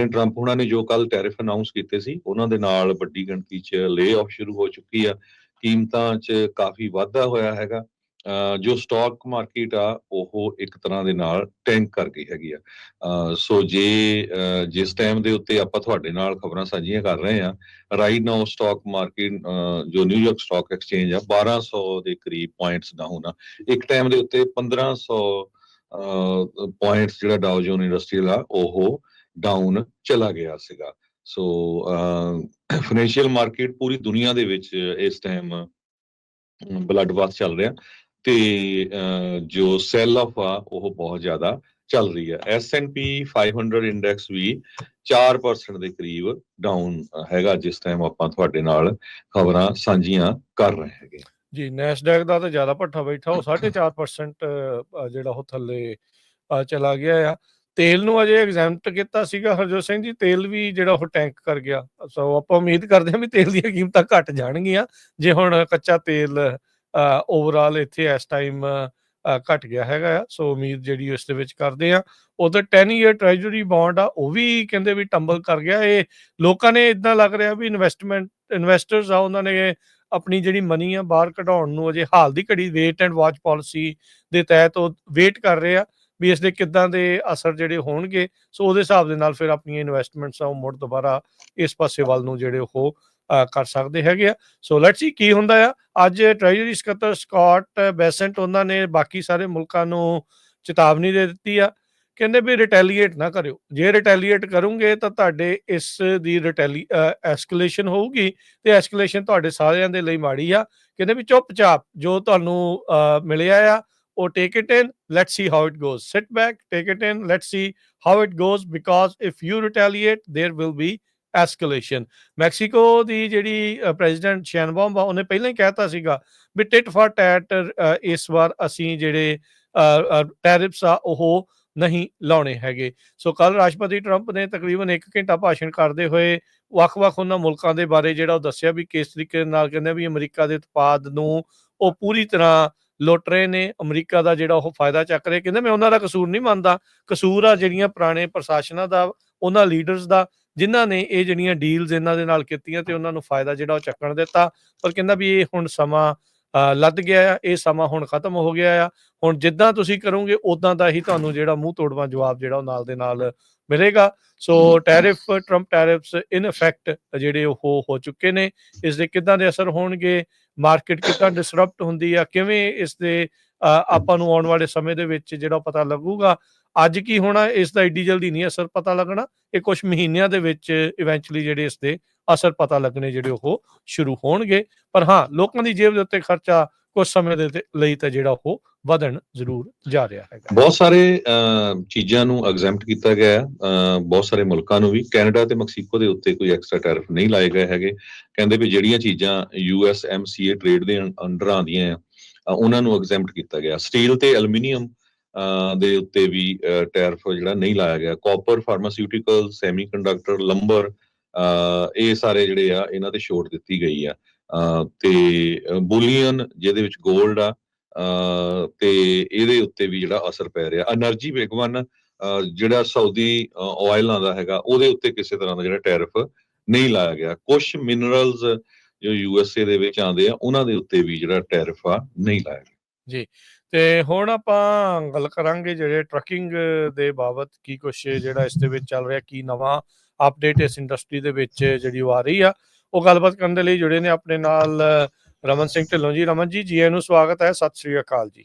President Trump ਉਹਨਾਂ ਨੇ ਜੋ ਕੱਲ ਟੈਰਿਫ ਅਨਾਉਂਸ ਕੀਤੇ ਸੀ ਉਹਨਾਂ ਦੇ ਨਾਲ ਵੱਡੀ ਗਿਣਤੀ 'ਚ ਲੇ ਆਫ ਸ਼ੁਰੂ ਹੋ ਚੁੱਕੀ ਆ। ਕੀਮਤਾਂ 'ਚ ਕਾਫੀ ਵਾਧਾ ਹੋਇਆ ਹੈਗਾ। ਜੋ ਸਟਾਕ ਮਾਰਕੀਟ ਆ ਉਹ ਇੱਕ ਤਰ੍ਹਾਂ ਦੇ ਨਾਲ ਟੈਂਕ ਕਰ ਗਈ ਹੈਗੀ ਆ। ਸੋ ਜਿਸ ਟਾਈਮ ਦੇ ਉੱਤੇ ਆਪਾਂ ਤੁਹਾਡੇ ਨਾਲ ਖਬਰਾਂ ਸਾਂਝੀਆਂ ਕਰ ਰਹੇ ਹਾਂ, ਰਾਈਟ ਨਾਓ ਸਟਾਕ ਮਾਰਕੀਟ ਜੋ ਨਿਊਯਾਰਕ ਸਟਾਕ ਐਕਸਚੇਂਜ ਆ 1200 ਦੇ ਕਰੀਬ ਪੁਆਇੰਟਸ ਡਾਊਨ ਆ। ਇੱਕ ਟਾਈਮ ਦੇ ਉੱਤੇ 1500 ਪੁਆਇੰਟਸ ਜਿਹੜਾ ਡਾਓ ਜੋਨ ਇੰਡਸਟਰੀਅਲ ਆ ਉਹ ਡਾਊਨ ਚਲਾ ਗਿਆ ਸੀਗਾ। ਸੋ ਫਾਈਨੈਂਸ਼ੀਅਲ ਮਾਰਕੀਟ ਪੂਰੀ ਦੁਨੀਆ ਦੇ ਵਿੱਚ ਇਸ ਟਾਈਮ ਬਲੱਡ ਬਾਥ ਚੱਲ ਰਿਹਾ ਤੇ ਜੋ ਸੈਲ ਆਫ ਆ ਉਹ ਬਹੁਤ ਜ਼ਿਆਦਾ ਚੱਲ ਰਹੀ ਹੈ। S&P 500 ਇੰਡੈਕਸ ਵੀ 4% ਦੇ ਕਰੀਬ ਡਾਊਨ ਹੈਗਾ ਜਿਸ ਟਾਈਮ ਆਪਾਂ ਤੁਹਾਡੇ ਨਾਲ ਖਬਰਾਂ ਸਾਂਝੀਆਂ ਕਰ ਰਹੇ ਹੈਗੇ ਜੀ। ਨੈਸਡੈਕ ਦਾ ਤਾਂ ਜ਼ਿਆਦਾ ਭੱਠਾ ਬੈਠਾ, ਉਹ 4.5% ਜਿਹੜਾ ਉਹ ਥੱਲੇ ਚਲਾ ਗਿਆ ਆ। ਤੇਲ ਨੂੰ ਅਜੇ ਐਗਜ਼ੈਂਪਟ ਕੀਤਾ ਸੀਗਾ ਹਰਜੋਤ ਸਿੰਘ ਜੀ, ਤੇਲ ਵੀ ਜਿਹੜਾ ਉਹ ਟੈਂਕ ਕਰ ਗਿਆ। ਸੋ ਆਪਾਂ ਉਮੀਦ ਕਰਦੇ ਹਾਂ ਵੀ ਤੇਲ ਦੀਆਂ ਕੀਮਤਾਂ ਘਟ ਜਾਣਗੀਆਂ ਜੇ ਹੁਣ ਕੱਚਾ ਤੇਲ ਓਵਰਆਲ ਇੱਥੇ ਇਸ ਟਾਈਮ ਘਟ ਗਿਆ ਹੈਗਾ ਆ। ਸੋ ਉਮੀਦ ਜਿਹੜੀ ਇਸ ਦੇ ਵਿੱਚ ਕਰਦੇ ਆ। ਉਧਰ 10 ਈਅਰ ਟ੍ਰੈਜਰੀ ਬੌਂਡ ਆ ਉਹ ਵੀ ਕਹਿੰਦੇ ਵੀ ਟੰਬਲ ਕਰ ਗਿਆ। ਇਹ ਲੋਕਾਂ ਨੇ ਇਦਾਂ ਲੱਗ ਰਿਹਾ ਵੀ ਇਨਵੈਸਟਰਸ ਆ ਉਹਨਾਂ ਨੇ ਆਪਣੀ ਜਿਹੜੀ ਮਨੀ ਆ ਬਾਹਰ ਕਢਾਉਣ ਨੂੰ ਅਜੇ ਹਾਲ ਦੀ ਘੜੀ ਵੇਟ ਐਂਡ ਵਾਚ ਪਾਲਿਸੀ ਦੇ ਤਹਿਤ ਉਹ ਵੇਟ ਕਰ ਰਹੇ ਆ ਵੀ ਇਸ ਦੇ ਕਿੱਦਾਂ ਦੇ ਅਸਰ ਜਿਹੜੇ ਹੋਣਗੇ। ਸੋ ਉਹਦੇ ਹਿਸਾਬ ਦੇ ਨਾਲ ਫਿਰ ਆਪਣੀਆਂ ਇਨਵੈਸਟਮੈਂਟਸ ਆ ਉਹ ਮੁੜ ਦੁਬਾਰਾ ਇਸ ਪਾਸੇ ਵੱਲ ਨੂੰ ਜਿਹੜੇ ਉਹ ਕਰ ਸਕਦੇ ਹੈਗੇ ਆ। ਸੋ ਲੈਟਸ ਸੀ ਕੀ ਹੁੰਦਾ ਆ। ਅੱਜ ਟ੍ਰੈਜਰੀ ਸਕੱਤਰ ਸਕਾਟ ਬੈਸੈਂਟ ਉਹਨਾਂ ਨੇ ਬਾਕੀ ਸਾਰੇ ਮੁਲਕਾਂ ਨੂੰ ਚੇਤਾਵਨੀ ਦੇ ਦਿੱਤੀ ਆ। ਕਹਿੰਦੇ ਵੀ ਰਿਟੈਲੀਏਟ ਨਾ ਕਰਿਓ, ਜੇ ਰਿਟੈਲੀਏਟ ਕਰੋਗੇ ਤਾਂ ਤੁਹਾਡੇ ਇਸ ਦੀ ਐਸਕਲੇਸ਼ਨ ਹੋਊਗੀ ਤੇ ਐਸਕਲੇਸ਼ਨ ਤੁਹਾਡੇ ਸਾਰਿਆਂ ਦੇ ਲਈ ਮਾੜੀ ਆ। ਕਹਿੰਦੇ ਵੀ ਚੁੱਪਚਾਪ ਜੋ ਤੁਹਾਨੂੰ ਮਿਲਿਆ ਆ ਉਹ take it in, let's see how it goes, sit back, take it in, let's see how it goes, because if you retaliate there will be escalation. Mexico ਦੀ ਜਿਹੜੀ ਪ੍ਰੈਜ਼ੀਡੈਂਟ ਸ਼ੈਨਬਾਮ ਆ ਉਹਨੇ ਪਹਿਲਾਂ ਹੀ ਕਹਿਤਾ ਸੀਗਾ ਵੀ ਟਿਟ ਫਾਰ ਟੈਟ ਇਸ ਵਾਰ ਅਸੀਂ ਜਿਹੜੇ ਟੈਰਿਫਸ ਆ ਉਹ ਨਹੀਂ ਲਾਉਣੇ ਹੈਗੇ। ਸੋ ਕੱਲ ਰਾਸ਼ਟਰਪਤੀ ਟਰੰਪ ਨੇ ਤਕਰੀਬਨ 1 ਘੰਟਾ ਭਾਸ਼ਣ ਕਰਦੇ ਹੋਏ ਵੱਖ-ਵੱਖ ਉਹਨਾਂ ਮੁਲਕਾਂ ਦੇ ਬਾਰੇ ਜਿਹੜਾ ਉਹ ਦੱਸਿਆ ਵੀ ਕਿਸ ਤਰੀਕੇ ਨਾਲ ਕਹਿੰਦੇ ਵੀ ਅਮਰੀਕਾ ਦੇ ਉਤਪਾਦ ਨੂੰ ਉਹ ਪੂਰੀ ਤਰ੍ਹਾਂ ਲੁੱਟ ਰਹੇ ਨੇ, ਅਮਰੀਕਾ ਦਾ ਜਿਹੜਾ ਉਹ ਫਾਇਦਾ ਚੱਕ ਰਹੇ। ਕਹਿੰਦੇ ਮੈਂ ਉਹਨਾਂ ਦਾ ਕਸੂਰ ਨਹੀਂ ਮੰਨਦਾ, ਕਸੂਰ ਆ ਜਿਹੜੀਆਂ ਪੁਰਾਣੇ ਪ੍ਰਸ਼ਾਸਨਾਂ ਦਾ, ਉਹਨਾਂ ਲੀਡਰਸ ਦਾ ਜਿਨ੍ਹਾਂ ਨੇ ਇਹ ਜਿਹੜੀਆਂ ਡੀਲਸ ਇਹਨਾਂ ਦੇ ਨਾਲ ਕੀਤੀਆਂ ਤੇ ਉਹਨਾਂ ਨੂੰ ਫਾਇਦਾ ਜਿਹੜਾ ਉਹ ਚੱਕਣ ਦਿੱਤਾ। ਪਰ ਕਹਿੰਦਾ ਵੀ ਇਹ ਹੁਣ ਸਮਾਂ ਲੱਦ ਗਿਆ ਆ, ਇਹ ਸਮਾਂ ਹੁਣ ਖਤਮ ਹੋ ਗਿਆ ਆ। ਹੁਣ ਜਿੱਦਾਂ ਤੁਸੀਂ ਕਰੋਗੇ ਉਦਾਂ ਦਾ ਹੀ ਤੁਹਾਨੂੰ ਜਿਹੜਾ ਮੂੰਹ ਤੋੜਵਾਂ ਜਵਾਬ ਜਿਹੜਾ ਉਹ ਨਾਲ ਦੇ ਨਾਲ ਮਿਲੇਗਾ। ਸੋ ਟਰੰਪ ਟੈਰਿਫਸ ਇਨ ਇਫੈਕਟ ਜਿਹੜੇ ਉਹ ਹੋ ਚੁੱਕੇ ਨੇ। ਇਸ ਦੇ ਕਿੱਦਾਂ ਦੇ ਅਸਰ ਹੋਣਗੇ, ਮਾਰਕੀਟ ਕਿੱਦਾਂ ਡਿਸਰਪਟ ਹੁੰਦੀ ਆ, ਕਿਵੇਂ ਇਸ ਦੇ ਆਪਾਂ ਨੂੰ ਆਉਣ ਵਾਲੇ ਸਮੇਂ ਦੇ ਵਿੱਚ ਜਿਹੜਾ ਪਤਾ ਲੱਗੂਗਾ। ਅੱਜ ਕੀ ਹੋਣਾ ਇਸ ਦਾ ਏਡੀ ਜਲਦੀ ਨਹੀਂ ਅਸਰ ਪਤਾ ਲੱਗਣਾ, ਇਹ ਕੁਛ ਮਹੀਨਿਆਂ ਦੇ ਵਿੱਚ ਇਵੈਂਚੁਅਲੀ ਜਿਹੜੇ ਇਸ ਦੇ ਅਸਰ ਪਤਾ ਲੱਗਣੇ ਜਿਹੜੇ ਉਹ ਸ਼ੁਰੂ ਹੋਣਗੇ। ਪਰ ਹਾਂ, ਲੋਕਾਂ ਦੀ ਜੇਬ ਦੇ ਉੱਤੇ ਖਰਚਾ ਕੁਝ ਸਮੇਂ ਦੇ ਲਈ ਤਾਂ ਜਿਹੜਾ ਉਹ ਵਧਣ ਜ਼ਰੂਰ ਜਾ ਰਿਹਾ ਹੈਗਾ। ਬਹੁਤ ਸਾਰੇ ਚੀਜ਼ਾਂ ਨੂੰ ਐਗਜ਼ੈਂਪਟ ਕੀਤਾ ਗਿਆ ਹੈ, ਬਹੁਤ ਸਾਰੇ ਮੁਲਕਾਂ ਨੂੰ ਵੀ। ਕੈਨੇਡਾ ਤੇ ਮੈਕਸੀਕੋ ਦੇ ਉੱਤੇ ਕੋਈ ਐਕਸਟਰਾ ਟੈਰਿਫ ਨਹੀਂ ਲਾਏ ਗਏ ਹੈਗੇ। ਕਹਿੰਦੇ ਵੀ ਜਿਹੜੀਆਂ ਚੀਜ਼ਾਂ USMCA ਟ੍ਰੇਡ ਦੇ ਅੰਡਰ ਆਉਂਦੀਆਂ ਉਹਨਾਂ ਨੂੰ ਐਗਜ਼ੈਂਪਟ ਕੀਤਾ ਗਿਆ। ਸਟੀਲ ਤੇ ਐਲੂਮੀਨੀਅਮ ਦੇ ਉੱਤੇ ਵੀ ਟੈਰਿਫ ਜਿਹੜਾ ਨਹੀਂ ਲਾਇਆ ਗਿਆ। Copper, pharmaceutical, semi conductor, lumber, ਇਹ ਸਾਰੇ ਜਿਹੜੇ ਆ ਇਹਨਾਂ ਤੇ ਛੋਟ ਦਿੱਤੀ ਗਈ ਆ। ਤੇ ਬੁਲੀਅਨ ਜਿਹਦੇ ਵਿੱਚ ਗੋਲਡ ਆ ਤੇ ਇਹਦੇ ਉੱਤੇ ਵੀ ਜਿਹੜਾ ਅਸਰ ਪੈ ਰਿਹਾ। એનર્ਜੀ ਵਿਗਵਨ ਜਿਹੜਾ ਸਾਊਦੀ ਆਇਲ ਆਉਂਦਾ ਹੈਗਾ ਉਹਦੇ ਉੱਤੇ ਕਿਸੇ ਤਰ੍ਹਾਂ ਦਾ ਜਿਹੜਾ ਟੈਰਿਫ ਨਹੀਂ ਲਾਇਆ ਗਿਆ। ਕੁਝ ਮਿਨਰਲਸ ਜੋ USA ਦੇ ਵਿੱਚ ਆਉਂਦੇ ਆ ਉਹਨਾਂ ਦੇ ਉੱਤੇ ਵੀ ਜਿਹੜਾ ਟੈਰਿਫ ਆ ਨਹੀਂ ਲਾਇਆ ਗਿਆ ਜੀ। ਤੇ ਹੁਣ ਆਪਾਂ ਗੱਲ ਕਰਾਂਗੇ ਜਿਹੜੇ ਟਰੱਕਿੰਗ ਦੇ ਬਾਬਤ ਕੀ ਕੁਛ ਜਿਹੜਾ ਇਸ ਦੇ ਵਿੱਚ ਚੱਲ ਰਿਹਾ, ਕੀ ਨਵਾਂ ਅਪਡੇਟ ਇਸ ਇੰਡਸਟਰੀ ਦੇ ਵਿੱਚ ਜਿਹੜੀ ਉਹ ਆ ਰਹੀ ਆ। ਉਹ ਗੱਲਬਾਤ ਕਰਨ ਦੇ ਲਈ ਜੁੜੇ ਨੇ ਆਪਣੇ ਨਾਲ ਰਮਨ ਸਿੰਘ ਢਿੱਲੋਂ ਜੀ। ਰਮਨ ਜੀ, ਆਇਆਂ ਨੂੰ ਸਵਾਗਤ ਹੈ, ਸਤਿ ਸ੍ਰੀ ਅਕਾਲ ਜੀ।